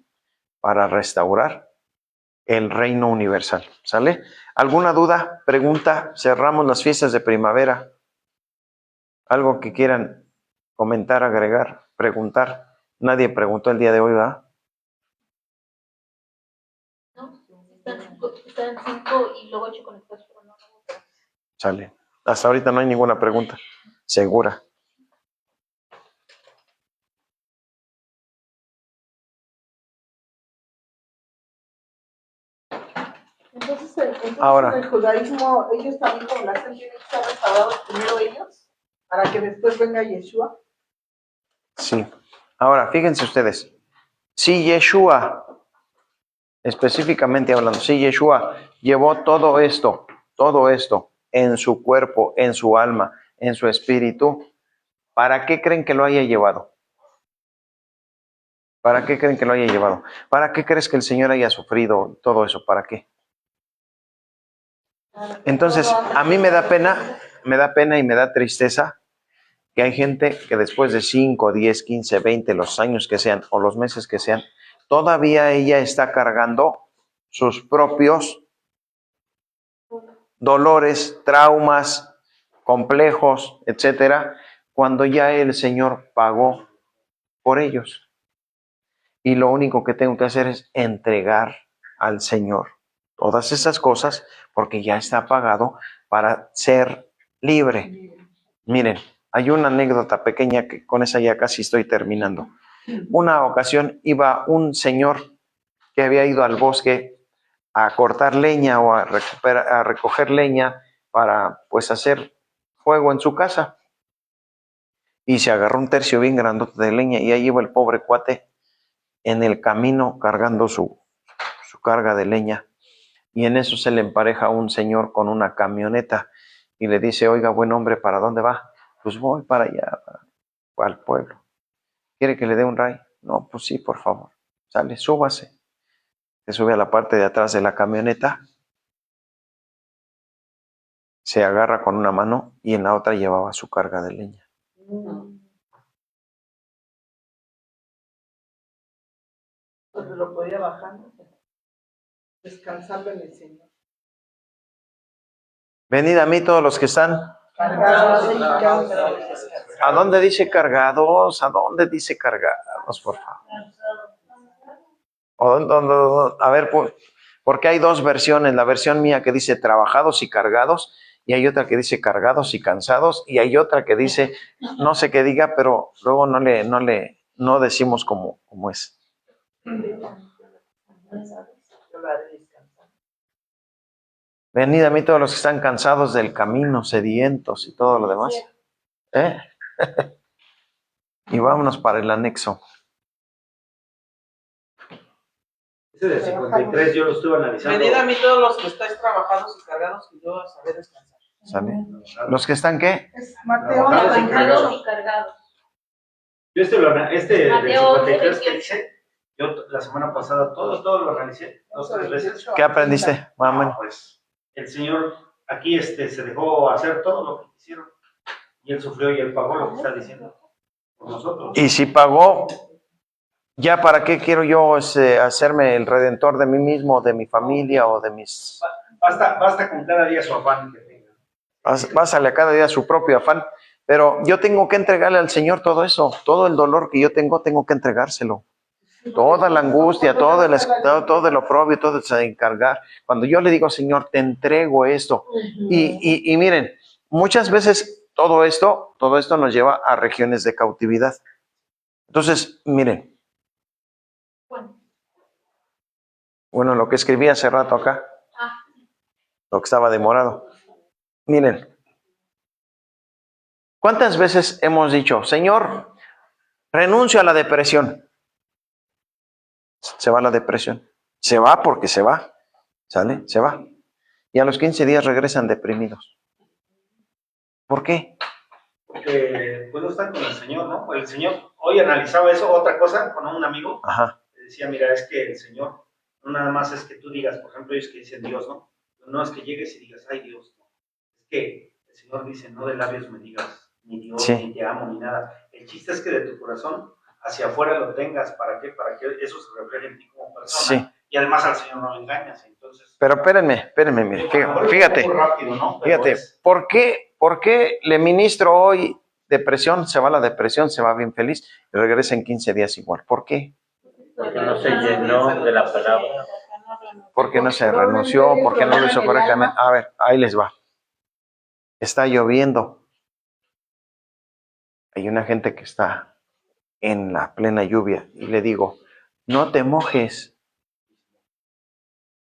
para restaurar el reino universal, ¿sale? ¿Alguna duda, pregunta? Cerramos las fiestas de primavera. ¿Algo que quieran comentar, agregar, preguntar? Nadie preguntó el día de hoy, ¿verdad? ¿No? Están 5 y luego 8 conectados, pero no. Sale. Hasta ahorita no hay ninguna pregunta. Segura. Entonces Ahora. en el judaísmo, ellos también como la hacen, tienen que estar restaurados primero ellos, para que después venga Yeshua. Sí. Ahora, fíjense ustedes. Si Yeshua, específicamente hablando, si Yeshua llevó todo esto en su cuerpo, en su alma, en su espíritu, ¿para qué creen que lo haya llevado? ¿Para qué creen que lo haya llevado? ¿Para qué crees que el Señor haya sufrido todo eso? ¿Para qué? Entonces, a mí me da pena y me da tristeza que hay gente que después de 5, 10, 15, 20, los años que sean o los meses que sean, todavía ella está cargando sus propios dolores, traumas, complejos, etcétera, cuando ya el Señor pagó por ellos. Y lo único que tengo que hacer es entregar al Señor todas esas cosas porque ya está pagado para ser libre. Miren, hay una anécdota pequeña que con esa ya casi estoy terminando. Una ocasión iba un señor que había ido al bosque a cortar leña o a recoger leña para pues hacer fuego en su casa y se agarró un tercio bien grandote de leña y ahí iba el pobre cuate en el camino cargando su carga de leña y en eso se le empareja un señor con una camioneta y le dice, oiga, buen hombre, ¿para dónde va? Pues voy para allá, al pueblo. ¿Quiere que le dé un ray? No, pues sí, por favor. Sale, súbase. Se sube a la parte de atrás de la camioneta, se agarra con una mano y en la otra llevaba su carga de leña. Porque lo podía bajar, descansando en el Señor. Venid a mí todos los que están. ¿A dónde dice cargados? ¿A dónde dice cargados, por favor? A ver, porque hay dos versiones. La versión mía que dice trabajados y cargados, y hay otra que dice cargados y cansados, y hay otra que dice, no sé qué diga, pero luego no decimos cómo es. Venid a mí todos los que están cansados del camino, sedientos y todo lo demás. Y vámonos para el anexo. Ese de 53 yo lo estuve analizando. Venid a mí todos los que estáis trabajados y cargados, que yo sabré descansar. ¿Sale? ¿Los que están qué? Es Mateo Trabajados y cargados. Yo este de Mateo 53 que 28. dice, yo la semana pasada todo lo analicé 2 o 3 veces. ¿Qué aprendiste? Vamos. Pues el Señor aquí se dejó hacer todo lo que quisieron y Él sufrió y Él pagó lo que está diciendo por nosotros. Y si pagó, ¿ya para qué quiero yo hacerme el redentor de mí mismo, de mi familia o de mis... Basta con cada día su afán que tenga. Básale a cada día su propio afán. Pero yo tengo que entregarle al Señor todo eso, todo el dolor que yo tengo que entregárselo. Toda la angustia, todo el oprobio, todo el encargar. Cuando yo le digo, Señor, te entrego esto. Y miren, muchas veces todo esto nos lleva a regiones de cautividad. Entonces, miren. Bueno, lo que escribí hace rato acá, lo que estaba demorado. Miren. ¿Cuántas veces hemos dicho, Señor, renuncio a la depresión. Se va la depresión. Se va porque se va. ¿Sale? Se va. Y a los 15 días regresan deprimidos. ¿Por qué? Porque pues no están con el Señor, ¿no? El Señor, hoy analizaba eso, otra cosa, con un amigo, Ajá. decía, mira, es que el Señor, no nada más es que tú digas, por ejemplo, ellos que dicen Dios, ¿no? No es que llegues y digas, ay Dios, no. Es que el Señor dice, no de labios me digas, ni Dios, Sí. ni te amo, ni nada. El chiste es que de tu corazón hacia afuera lo tengas, ¿para qué? Para que eso se refleje en ti como persona. Sí. Y además al Señor no lo engañas, entonces... Pero espérenme, mire, fíjate, Un poco rápido, ¿no? Pero fíjate, es- ¿por qué le ministro hoy depresión? Se va la depresión, se va bien feliz y regresa en 15 días igual. ¿Por qué? Porque no se llenó de la palabra. Porque no se renunció, porque no lo hizo correctamente. A ver, ahí les va. Está lloviendo. Hay una gente que está en la plena lluvia y le digo, no te mojes.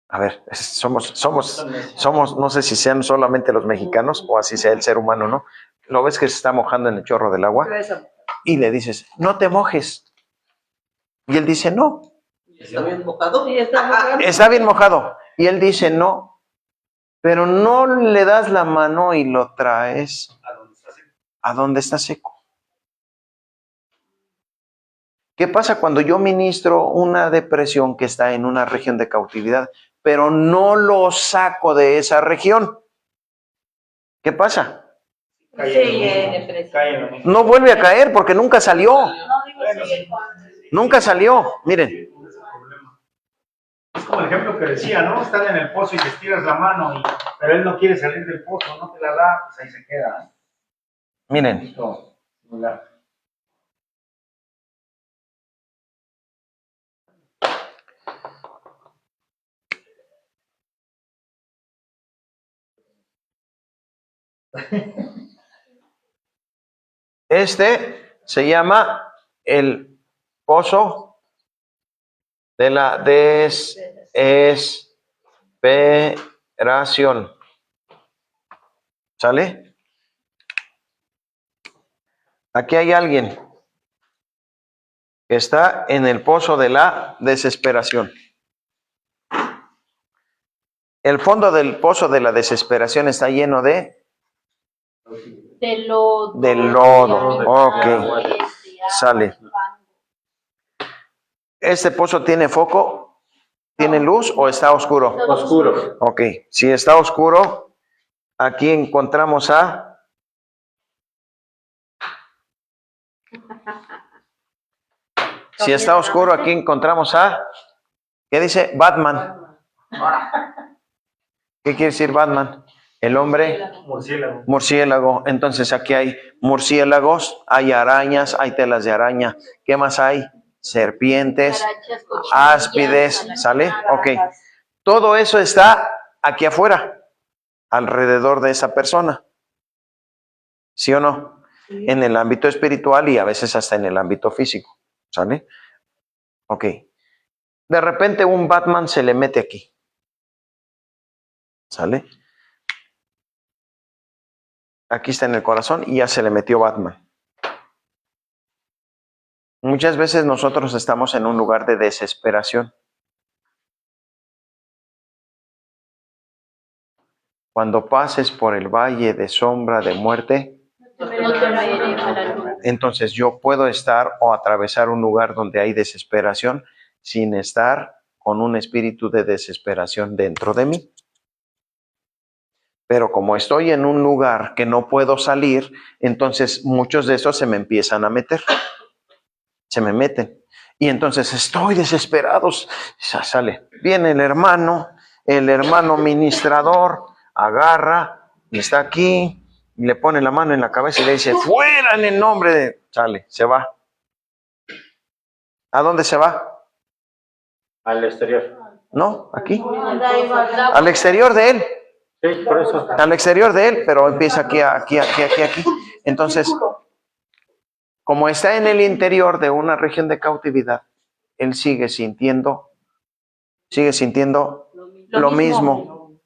A ver, somos, no sé si sean solamente los mexicanos o así sea el ser humano, ¿no? Lo ves que se está mojando en el chorro del agua y le dices, no te mojes. Y él dice, no. Está bien mojado. Sí, está mojado. Está bien mojado. Y él dice, no. Pero no le das la mano y lo traes ¿A dónde estás? a donde está seco. ¿Qué pasa cuando yo ministro una depresión que está en una región de cautividad, pero no lo saco de esa región? ¿Qué pasa? Cae en lo mismo. No vuelve a caer porque nunca salió. No digo sigue con... Nunca salió. Miren, Sí, ese es el problema. Es como el ejemplo que decía, ¿no? Estar en el pozo y le estiras la mano, pero él no quiere salir del pozo, no te la da, pues ahí se queda. miren. Listo. Similar. Este se llama el pozo de la desesperación. ¿Sale? Aquí hay alguien que está en el pozo de la desesperación. El fondo del pozo de la desesperación está lleno de lodo. De lodo, de ok. arena, de Sale. fango. ¿Este pozo tiene foco? ¿Tiene luz o está oscuro? Oscuro. Ok, si está oscuro, aquí encontramos a... Si está oscuro, aquí encontramos a... ¿Qué dice? Batman. ¿Qué quiere decir Batman? El hombre Murciélago. murciélago. Entonces aquí hay murciélagos, hay arañas, hay telas de araña. ¿Qué más hay? Serpientes, Cucarachas, cochinillas, áspides, ¿sale? Ok. Todo eso está aquí afuera, alrededor de esa persona. ¿Sí o no? En el ámbito espiritual y a veces hasta en el ámbito físico. ¿Sale? Ok. De repente un Batman se le mete aquí. ¿Sale? Aquí está en el corazón y ya se le metió Batman. Muchas veces nosotros estamos en un lugar de desesperación. Cuando pases por el valle de sombra de muerte, no temeré mal alguno. entonces yo puedo estar o atravesar un lugar donde hay desesperación sin estar con un espíritu de desesperación dentro de mí. Pero como estoy en un lugar que no puedo salir, entonces muchos de esos se me empiezan a meter. Se me meten. Y entonces estoy desesperado. Sale. Viene el hermano ministrador, agarra y está aquí y le pone la mano en la cabeza y le dice, fuera en el nombre de... Sale, se va. ¿A dónde se va? Al exterior. No, aquí. Anda y va. Al exterior de él. Sí, por eso. Al exterior de él, pero empieza aquí. Entonces, como está en el interior de una región de cautividad, él sigue sintiendo lo mismo.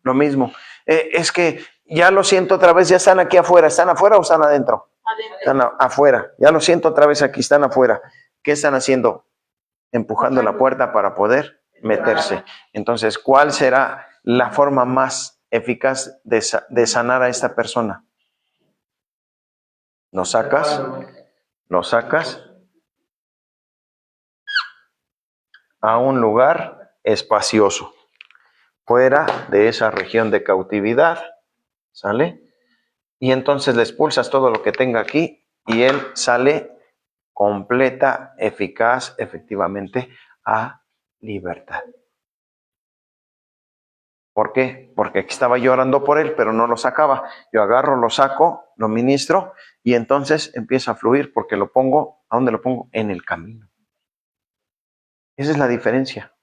Es que ya lo siento otra vez, ya están aquí afuera. ¿Están afuera o están adentro? Están afuera. Ya lo siento otra vez aquí, están afuera. ¿Qué están haciendo? Empujando la puerta para poder meterse. Entonces, ¿cuál será la forma más eficaz de sanar a esta persona? Lo sacas a un lugar espacioso, fuera de esa región de cautividad, ¿sale? Y entonces le expulsas todo lo que tenga aquí y él sale completa, eficaz, efectivamente, a libertad. ¿Por qué? Porque aquí estaba yo orando por él, pero no lo sacaba. Yo agarro, lo saco, lo ministro y entonces empieza a fluir porque lo pongo, ¿a dónde lo pongo? En el camino. Esa es la diferencia.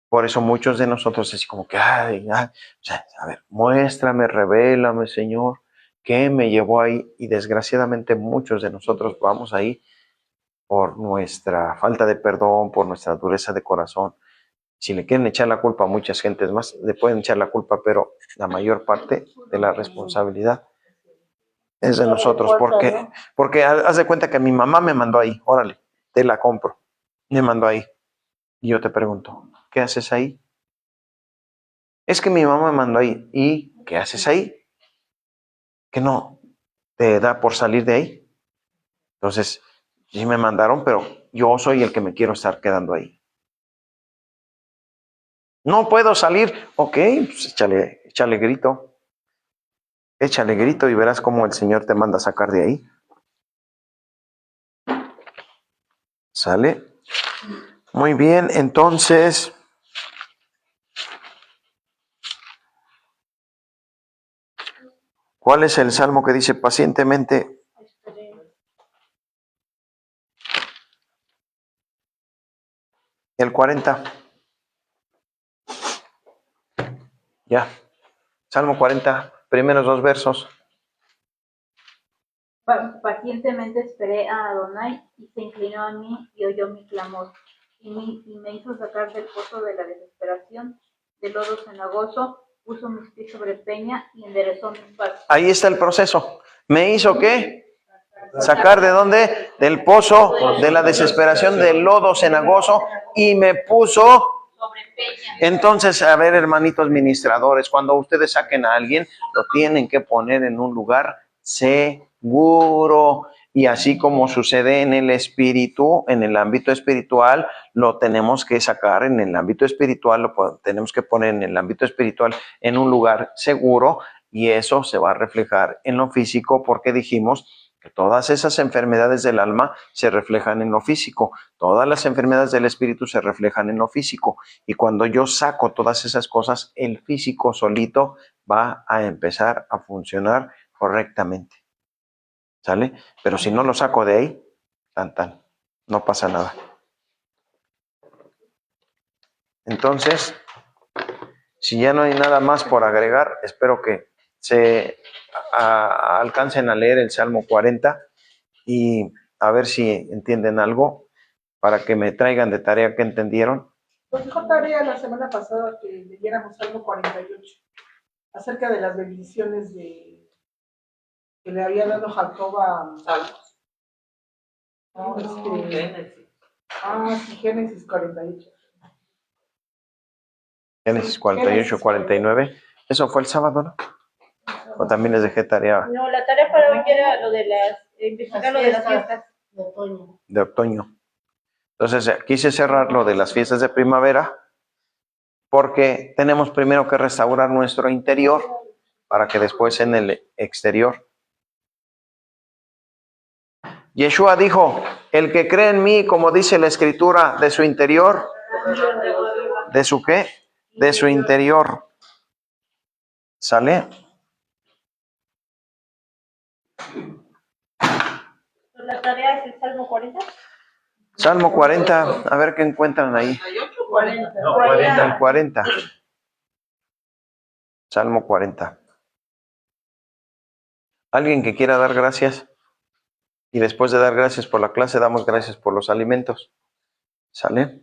Por eso muchos de nosotros así como que, a ver, muéstrame, revélame, Señor, ¿qué me llevó ahí? Y desgraciadamente muchos de nosotros vamos ahí por nuestra falta de perdón, por nuestra dureza de corazón. Si le quieren echar la culpa a muchas gentes más, le pueden echar la culpa, pero la mayor parte de la responsabilidad es de nosotros. Porque haz de cuenta que mi mamá me mandó ahí, órale, te la compro, me mandó ahí. Y yo te pregunto, ¿qué haces ahí? Es que mi mamá me mandó ahí. ¿Y qué haces ahí? ¿Que no te da por salir de ahí? Entonces, sí me mandaron, pero yo soy el que me quiero estar quedando ahí. No puedo salir. Ok, pues échale grito. Échale grito y verás cómo el Señor te manda a sacar de ahí. ¿Sale? Muy bien, entonces, ¿cuál es el salmo que dice pacientemente? El 40. Ya. Salmo 40, primeros 2 versos. Pacientemente esperé a Adonai y se inclinó a mí y oyó mi clamor y me hizo sacar del pozo de la desesperación, del lodo cenagoso, puso mis pies sobre peña y enderezó mis pasos. Ahí está el proceso. ¿Me hizo qué? ¿Sacar de dónde? Del pozo de la desesperación, del lodo cenagoso, y me puso Sobre peña. Entonces, a ver, hermanitos ministradores, cuando ustedes saquen a alguien, lo tienen que poner en un lugar seguro. Y así como sucede en el espíritu, en el ámbito espiritual, lo tenemos que sacar en el ámbito espiritual, lo tenemos que poner en el ámbito espiritual en un lugar seguro, y eso se va a reflejar en lo físico, porque dijimos que todas esas enfermedades del alma se reflejan en lo físico, todas las enfermedades del espíritu se reflejan en lo físico. Y cuando yo saco todas esas cosas, el físico solito va a empezar a funcionar correctamente. ¿Sale? Pero si no lo saco de ahí, no pasa nada. Entonces, si ya no hay nada más por agregar, espero que se alcancen a leer el Salmo 40 y a ver si entienden algo para que me traigan de tarea que entendieron. Nos dijo tarea la semana pasada que leyéramos Salmo 48 acerca de las bendiciones que le había dado Jacob a Salmos. Génesis. Sí, Génesis 48. Génesis 48, 49. ¿Eso fue el sábado, no? ¿O también les dejé tarea No, la tarea para hoy era lo de investigar lo de las fiestas. de otoño? Entonces, quise cerrar lo de las fiestas de primavera porque tenemos primero que restaurar nuestro interior para que después en el exterior. Yeshua dijo, el que cree en mí, como dice la escritura, de su interior, ¿de su qué? De su interior. ¿Sale? La tarea es el Salmo 40. Salmo 40, a ver qué encuentran ahí. 40. No, 40. El 40. Salmo 40. ¿Alguien que quiera dar gracias? Y después de dar gracias por la clase, damos gracias por los alimentos. ¿Sale?